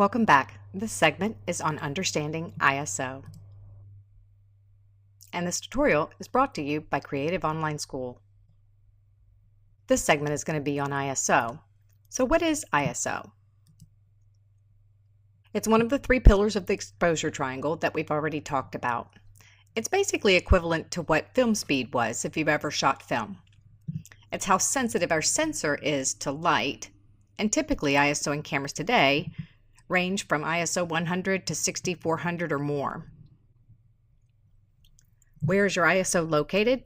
Welcome back. This segment is on understanding ISO. And this tutorial is brought to you by Creative Online School. This segment is going to be on ISO. So what is ISO? It's one of the three pillars of the exposure triangle that we've already talked about. It's basically equivalent to what film speed was if you've ever shot film. It's how sensitive our sensor is to light, and typically ISO in cameras today range from ISO 100 to 6400 or more. Where is your ISO located?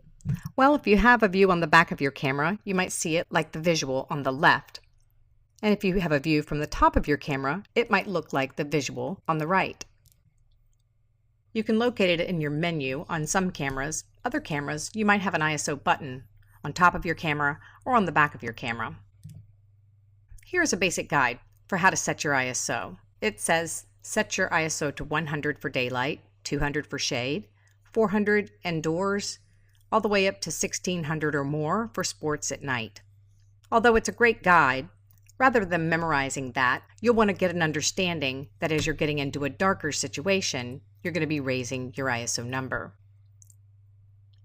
Well, if you have a view on the back of your camera, you might see it like the visual on the left. And if you have a view from the top of your camera, it might look like the visual on the right. You can locate it in your menu on some cameras. Other cameras, you might have an ISO button on top of your camera or on the back of your camera. Here's a basic guide for how to set your ISO. It says set your ISO to 100 for daylight, 200 for shade, 400 indoors, all the way up to 1600 or more for sports at night. Although it's a great guide, rather than memorizing that, you'll want to get an understanding that as you're getting into a darker situation, you're going to be raising your ISO number.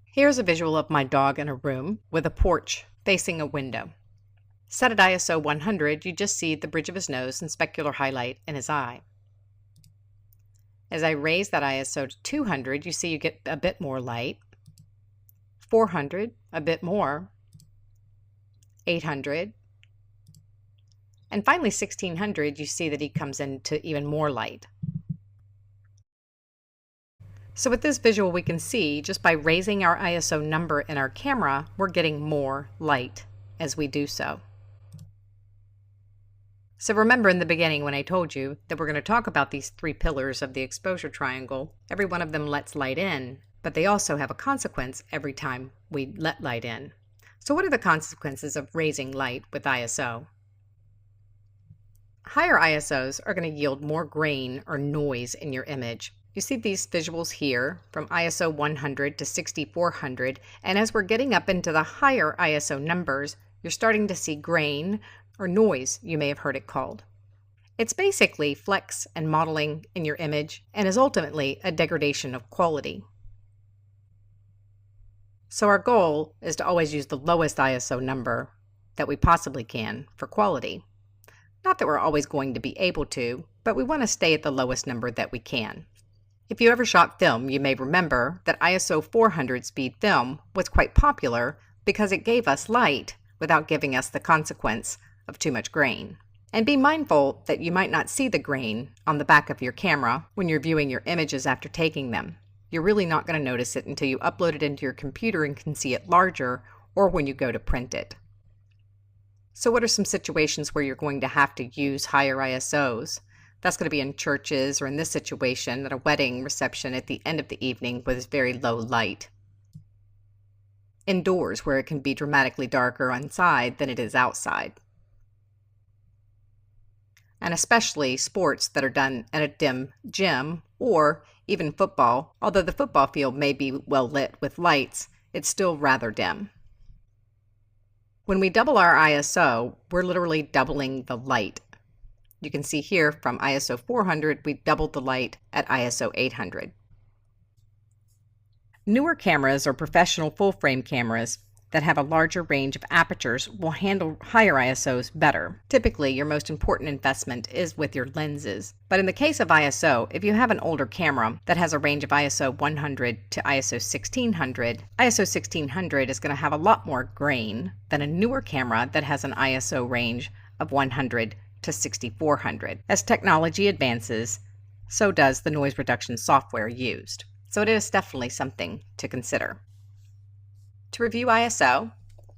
Here's a visual of my dog in a room with a porch facing a window. Set at ISO 100, you just see the bridge of his nose and specular highlight in his eye. As I raise that ISO to 200, you see you get a bit more light. 400, a bit more. 800. And finally 1600, you see that he comes into even more light. So with this visual we can see just by raising our ISO number in our camera, we're getting more light as we do so. So remember in the beginning when I told you that we're going to talk about these three pillars of the exposure triangle. Every one of them lets light in, but they also have a consequence every time we let light in. So what are the consequences of raising light with ISO? Higher ISOs are going to yield more grain or noise in your image. You see these visuals here from ISO 100 to 6400, and as we're getting up into the higher ISO numbers, you're starting to see grain or noise, you may have heard it called. It's basically flex and modeling in your image and is ultimately a degradation of quality. So our goal is to always use the lowest ISO number that we possibly can for quality. Not that we're always going to be able to, but we want to stay at the lowest number that we can. If you ever shot film, you may remember that ISO 400 speed film was quite popular because it gave us light without giving us the consequence of too much grain. And be mindful that you might not see the grain on the back of your camera when you're viewing your images after taking them. You're really not going to notice it until you upload it into your computer and can see it larger, or when you go to print it. So what are some situations where you're going to have to use higher ISOs? That's going to be in churches, or in this situation at a wedding reception at the end of the evening with very low light. Indoors, where it can be dramatically darker inside than it is outside. And especially sports that are done at a dim gym, or even football. Although the football field may be well lit with lights, it's still rather dim. When we double our ISO, we're literally doubling the light. You can see here from ISO 400, we doubled the light at ISO 800. Newer cameras or professional full-frame cameras that have a larger range of apertures will handle higher ISOs better. Typically, your most important investment is with your lenses. But in the case of ISO, if you have an older camera that has a range of ISO 100 to ISO 1600, ISO 1600 is going to have a lot more grain than a newer camera that has an ISO range of 100 to 6400. As technology advances, so does the noise reduction software used. So it is definitely something to consider. To review ISO,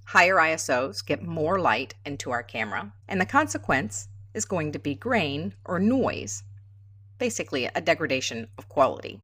higher ISOs get more light into our camera, and the consequence is going to be grain or noise, basically a degradation of quality.